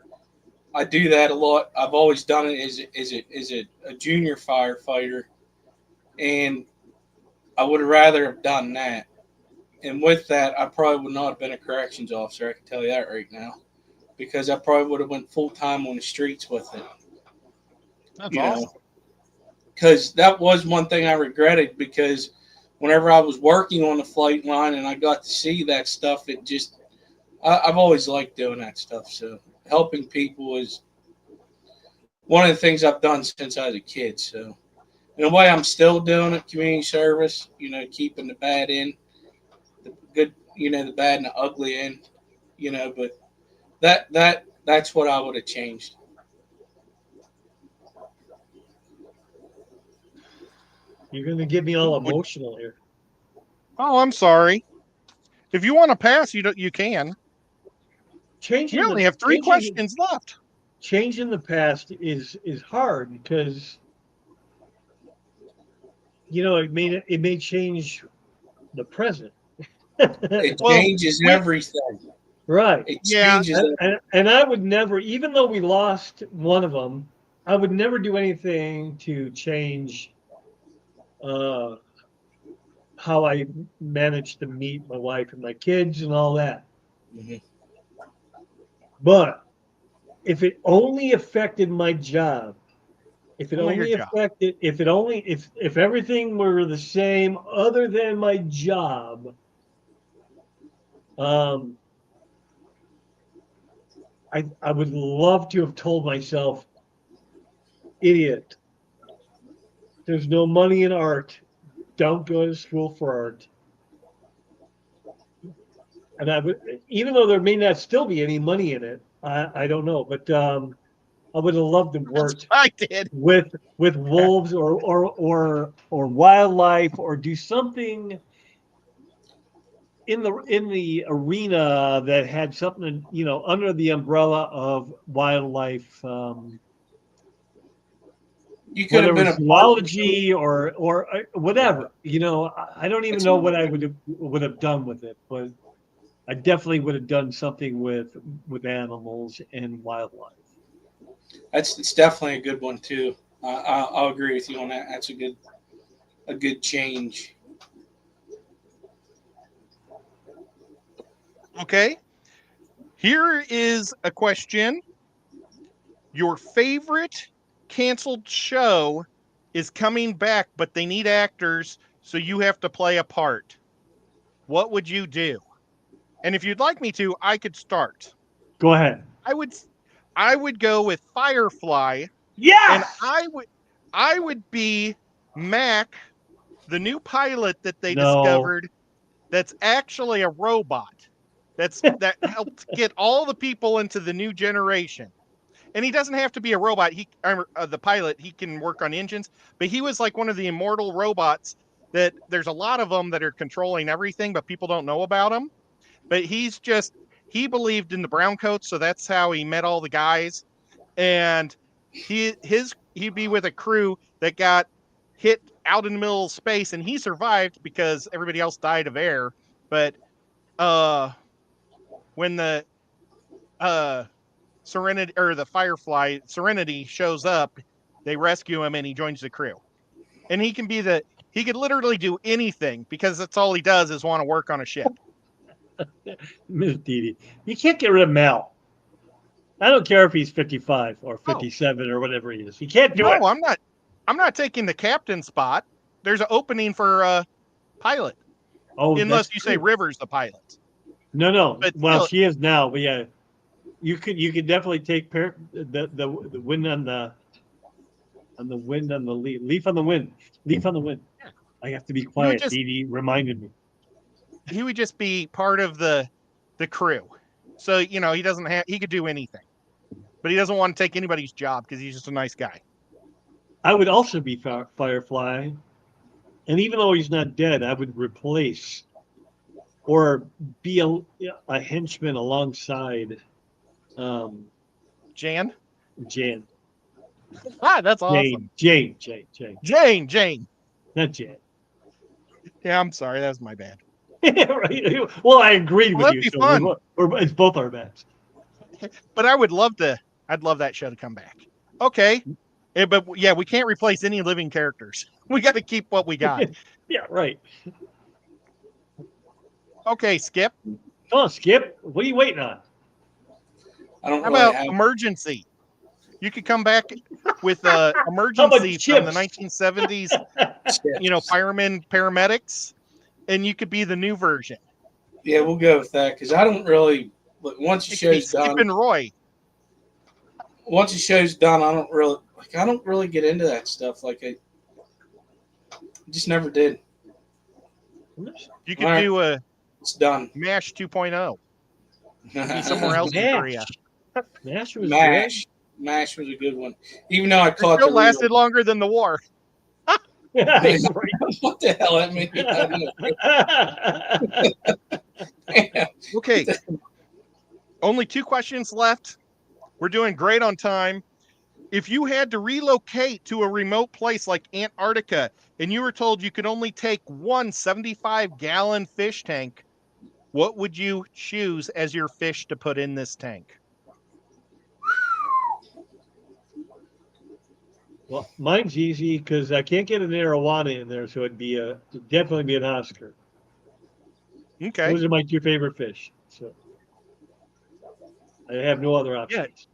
S4: I do that a lot. I've always done it as a junior firefighter, and I would have rather have done that. And with that, I probably would not have been a corrections officer. I can tell you that right now, because I probably would have went full time on the streets with it.
S2: That's awesome.
S4: Because that was one thing I regretted, because whenever I was working on the flight line and I got to see that stuff, I've always liked doing that stuff. So helping people is one of the things I've done since I was a kid. So in a way, I'm still doing it, community service, keeping the bad in, the good, the bad and the ugly in, but that's what I would have changed.
S3: You're going to get me all emotional here.
S2: Oh, I'm sorry. If you want to pass, you can. You only have 3 questions left.
S3: Changing the past is hard because it may change the present.
S4: It changes everything.
S3: Right.
S4: It changes.
S3: And I would never, even though we lost one of them, I would never do anything to change how I managed to meet my wife and my kids and all that.
S4: Mm-hmm.
S3: But if it only affected my job, if everything were the same other than my job, I would love to have told myself, idiot, there's no money in art. Don't go to school for art. And I would, even though there may not still be any money in it, I don't know, but I would have loved to work
S2: I did
S3: with wolves or wildlife, or do something in the arena that had something, under the umbrella of wildlife.
S4: You could have been a
S3: zoology or whatever. I don't even know what I would have done with it, but I definitely would have done something with animals and wildlife.
S4: It's definitely a good one too. I'll agree with you on that. That's a good change.
S2: Okay. Here is a question. Your favorite canceled show is coming back, but they need actors, so you have to play a part. What would you do? And if you'd like me to, I could start.
S3: Go ahead.
S2: I would go with Firefly.
S3: Yes!
S2: And I would be Mac, the new pilot that they discovered that's actually a robot. That helped get all the people into the new generation. And he doesn't have to be a robot. The pilot, he can work on engines, but he was like one of the immortal robots that there's a lot of them that are controlling everything, but people don't know about him. But he believed in the brown coats, so that's how he met all the guys. And he'd be with a crew that got hit out in the middle of space, and he survived because everybody else died of air. But when the Serenity or the Firefly Serenity shows up, they rescue him and he joins the crew. And he could literally do anything because that's all he does is want to work on a ship.
S3: Miss Didi, you can't get rid of Mel. I don't care if he's 55 or 57 or whatever he is. He can't do it.
S2: No, I'm not taking the captain spot. There's an opening for pilot. Unless you say River's the pilot.
S3: No. But well, she is now. But yeah, you could definitely take the wind on the wind on the leaf on the wind. Leaf on the wind. Yeah. I have to be quiet. Didi reminded me.
S2: He would just be part of the crew. So, he could do anything. But he doesn't want to take anybody's job because he's just a nice guy.
S3: I would also be Firefly. And even though he's not dead, I would replace or be a henchman alongside
S2: Jan.
S3: That's
S2: awesome.
S3: Jane.
S2: Not
S3: Jan.
S2: Yeah, I'm sorry. That was my bad.
S3: Right. Well, I agreed with you.
S2: So fun.
S3: It's both our bets.
S2: But I'd love that show to come back. Okay. But yeah, we can't replace any living characters. We got to keep what we got.
S3: Yeah, right.
S2: Okay, Skip.
S3: Come on, Skip. What are you waiting on?
S2: How about Emergency? You could come back with Emergency from the 1970s, firemen, paramedics, and you could be the new version.
S4: Yeah, we'll go with that because I don't really. Once the show's done,
S2: Skip and Roy.
S4: Once the show's done, I don't really get into that stuff. Like I just never did.
S2: You could do
S4: it's done.
S2: MASH 2.0. Be somewhere else in Korea.
S3: MASH was
S4: MASH was a good one. Even though I caught
S2: it still lasted longer than the war.
S4: What the hell that means?
S2: Okay. Only 2 questions left. We're doing great on time. If you had to relocate to a remote place like Antarctica and you were told you could only take one 75-gallon fish tank, what would you choose as your fish to put in this tank?
S3: Well, mine's easy because I can't get an arowana in there, so it'd definitely be an Oscar.
S2: Okay.
S3: Those are my 2 favorite fish. So I have no other options.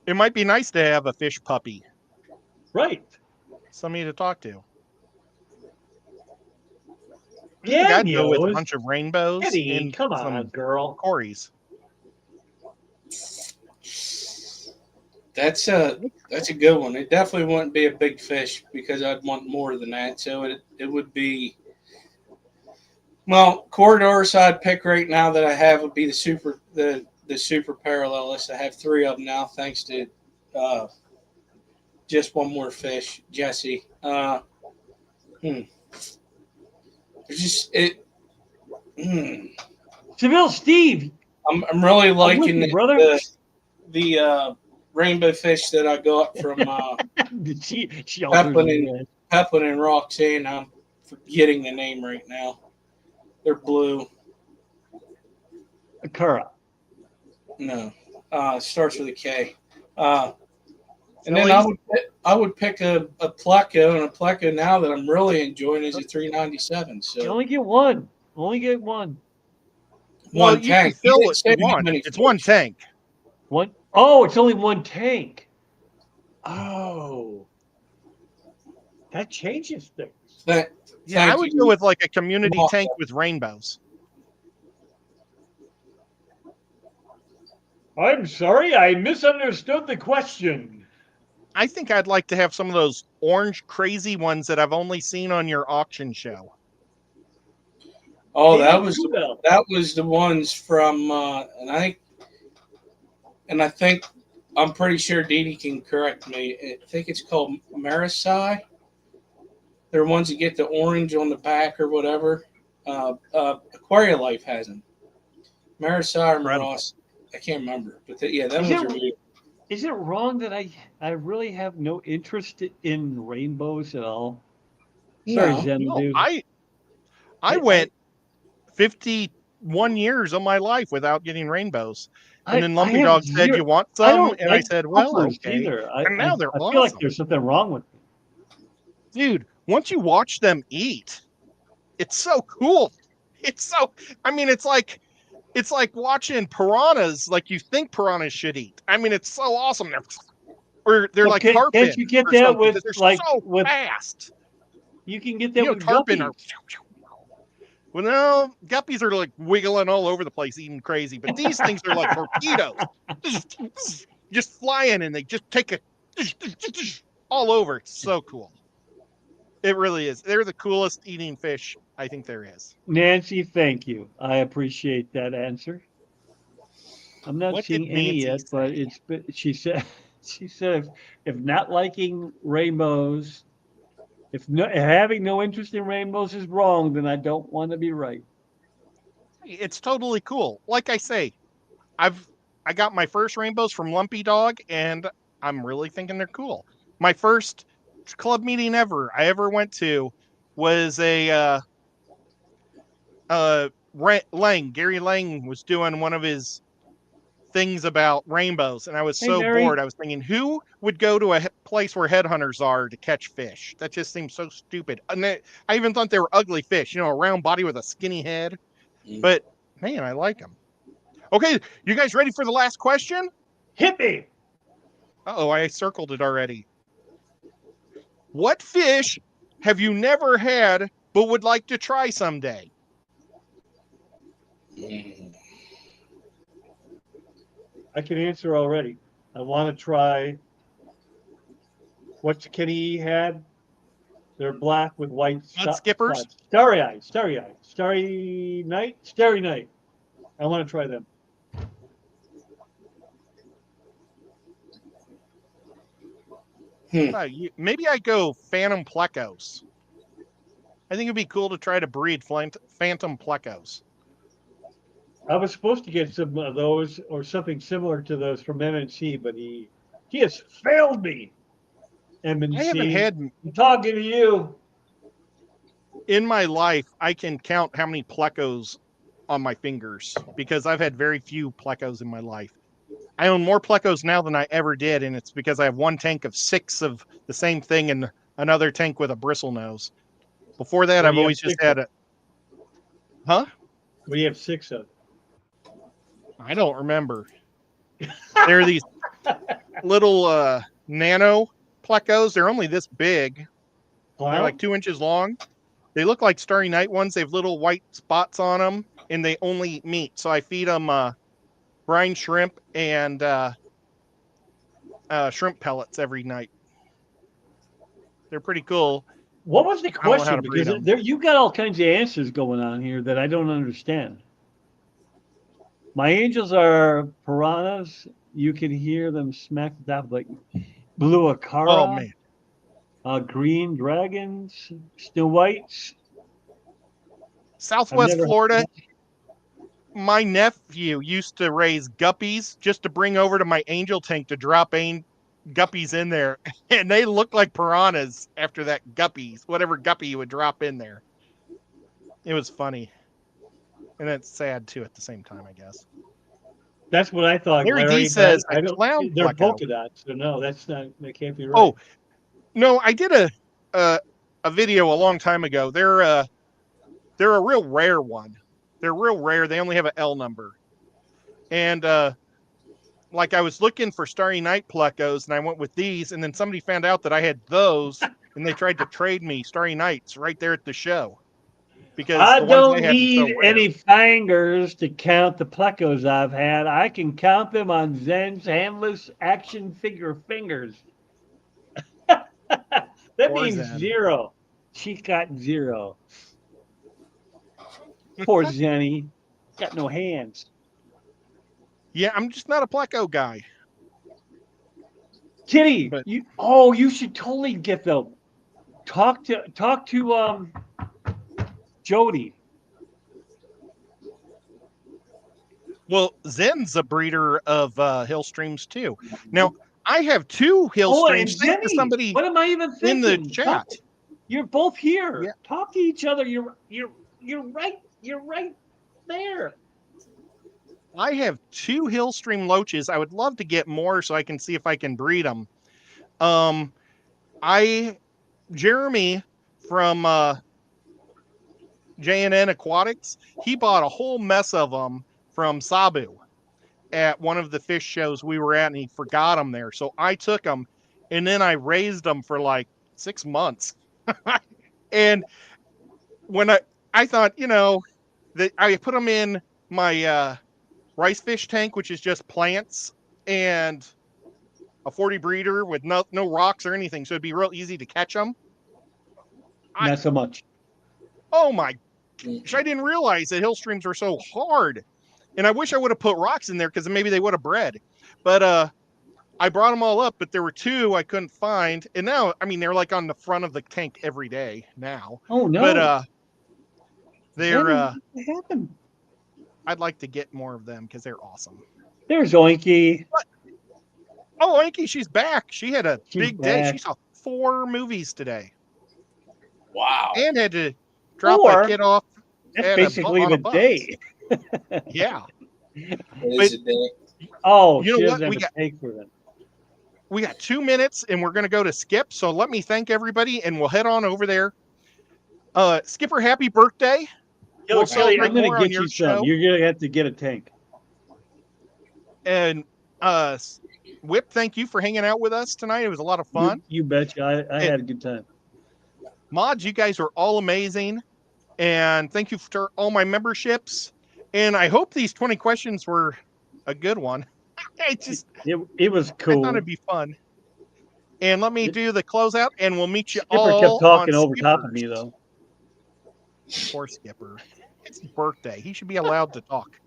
S2: It might be nice to have a fish puppy.
S3: Right.
S2: Somebody to talk to.
S3: Yeah,
S2: I'd go with a bunch of rainbows
S3: Eddie,
S2: and
S3: come on,
S2: some
S3: girl.
S2: Corys.
S4: That's a good one. It definitely wouldn't be a big fish because I'd want more than that. So it would be, well, corridors I'd pick right now that I have would be the super parallelist. I have 3 of them now, thanks to just one more fish, Jesse. It's just it.
S3: Seville Steve.
S4: I'm really liking
S3: you, brother.
S4: the rainbow fish that I got from Peplin and Roxanne. I'm forgetting the name right now. They're blue.
S3: Akura.
S4: No, starts with a K. And then I would pick a pleco, and a pleco now that I'm really enjoying is a 397. So
S3: you only get one. Only get one.
S2: Well, you can fill it with one. It's one tank.
S3: One. Oh, it's only one tank. Oh, that changes things.
S2: Yeah, I would go with like a community tank with rainbows.
S3: I'm sorry, I misunderstood the question.
S2: I think I'd like to have some of those orange crazy ones that I've only seen on your auction show.
S4: Oh, that was the ones from and I think I'm pretty sure Dee Dee can correct me. I think it's called Marisai. They're ones that get the orange on the back or whatever. Aquaria Life has them. Marisai or Maros, I can't remember. But that ones are really.
S3: Is it wrong that I really have no interest in rainbows at all? Sorry, Xanadu.
S2: I went 51 years of my life without getting rainbows. And then Lumpy Dog said, "You want some?" And I said, "Well, okay." And now they're awesome.
S3: I feel like there's something wrong with them.
S2: Dude, once you watch them eat, it's so cool. It's like watching piranhas like you think piranhas should eat. I mean, it's so awesome. They're like tarpon.
S3: Can't you get that with
S2: so fast?
S3: You can get that with
S2: tarpon
S3: guppies.
S2: Well, no, guppies are like wiggling all over the place, eating crazy. But these things are like torpedoes, just flying, and they just take all over. It's so cool. It really is. They're the coolest eating fish I think there is.
S3: Nancy, thank you. I appreciate that answer. I'm not seeing any yet, but she said if not liking rainbows, if having no interest in rainbows is wrong, then I don't want to be right.
S2: It's totally cool. Like I say, I got my first rainbows from Lumpy Dog, and I'm really thinking they're cool. My first club meeting I ever went to was Gary Lang was doing one of his things about rainbows, and I was so bored. I was thinking, who would go to a place where headhunters are to catch fish? That just seems so stupid. And I even thought they were ugly fish, a round body with a skinny head. But man, I like them. Okay, you guys ready for the last question?
S3: Hit me.
S2: Uh-oh, I circled it already. What fish have you never had but would like to try someday?
S3: I can answer already. I want to try what Kenny had. They're black with white
S2: skippers.
S3: Starry eyes. Starry night. I want to try them.
S2: Maybe I go phantom plecos. I think it'd be cool to try to breed phantom plecos.
S3: I was supposed to get some of those or something similar to those from MNC, but he has failed me. MNC.
S2: I haven't had.
S3: I'm talking to you.
S2: In my life, I can count how many plecos on my fingers because I've had very few plecos in my life. I own more plecos now than I ever did, and it's because I have one tank of 6 of the same thing and another tank with a bristle nose. Before that, I've always just had a. Huh?
S3: What do you have 6 of?
S2: I don't remember. There are these. little nano plecos. They're only this big.
S3: Wow.
S2: They're like 2 inches long. They look like Starry Night ones. They have little white spots on them, and they only eat meat. So I feed them brine shrimp and shrimp pellets every night. They're pretty cool.
S3: What was the question? Because
S2: there,
S3: you got all kinds of answers going on here that I don't understand. My angels are piranhas. You can hear them smack the top like blue acara.
S2: Oh man.
S3: Green dragons, snow whites.
S2: Southwest Florida. My nephew used to raise guppies just to bring over to my angel tank to drop guppies in there, and they look like piranhas after that guppies, whatever guppy you would drop in there. It was funny, and it's sad too at the same time, I guess.
S3: That's what I thought.
S2: Larry D says they're
S3: polka dots, so no, that's not. That can't be right.
S2: Oh no, I did a video a long time ago. They're a real rare one. They're real rare. They only have an L number, and like I was looking for Starry Night plecos, and I went with these, and then somebody found out that I had those, and they tried to trade me Starry Nights right there at the show. Because
S3: I don't need any fingers to count the plecos I've had. I can count them on Zen's handless action figure fingers. That means Zen. 0. She got 0. Poor Zenny. Got no hands.
S2: Yeah, I'm just not a pleco guy.
S3: Kitty, you should totally get them. Talk to Jody.
S2: Well, Zen's a breeder of hill streams too. Now, I have 2 hill streams.
S3: Zenny, somebody what am I even thinking?
S2: In the chat.
S3: You're both here.
S2: Yeah.
S3: Talk to each other. You're right there.
S2: I have 2 Hillstream loaches. I would love to get more so I can see if I can breed them. Jeremy from J&N Aquatics, he bought a whole mess of them from Sabu at one of the fish shows we were at, and he forgot them there. So I took them, and then I raised them for like 6 months. And when I thought, that I put them in my rice fish tank, which is just plants and a 40 breeder with no rocks or anything, so it'd be real easy to catch them.
S3: Not so much.
S2: Oh my gosh, I didn't realize that hill streams were so hard. And I wish I would have put rocks in there because maybe they would have bred. But I brought them all up, but there were 2 I couldn't find. And now, I mean, they're like on the front of the tank every day now.
S3: Oh no.
S2: But they're
S3: what happened?
S2: I'd like to get more of them because they're awesome.
S3: There's Oinky.
S2: Oh, Oinky, she's back. She had a big day. She saw 4 movies today.
S4: Wow.
S2: And had to drop a kid off.
S3: That's basically the day.
S2: Yeah.
S4: It is a day.
S3: Oh,
S2: you know what?
S3: We
S2: got 2 minutes, and we're going to go to Skip. So let me thank everybody, and we'll head on over there. Skipper, happy birthday.
S3: We'll I'm going to get you some. You're going to have to get a tank.
S2: And Whip, thank you for hanging out with us tonight. It was a lot of fun.
S3: You betcha. I had a good time.
S2: Mods, you guys are all amazing. And thank you for all my memberships. And I hope these 20 questions were a good one.
S3: It was cool.
S2: I thought it'd be fun. And let me do the closeout, and we'll meet you
S3: Skipper
S2: all.
S3: Skipper kept talking over top of me, though.
S2: Poor Skipper. It's his birthday. He should be allowed to talk.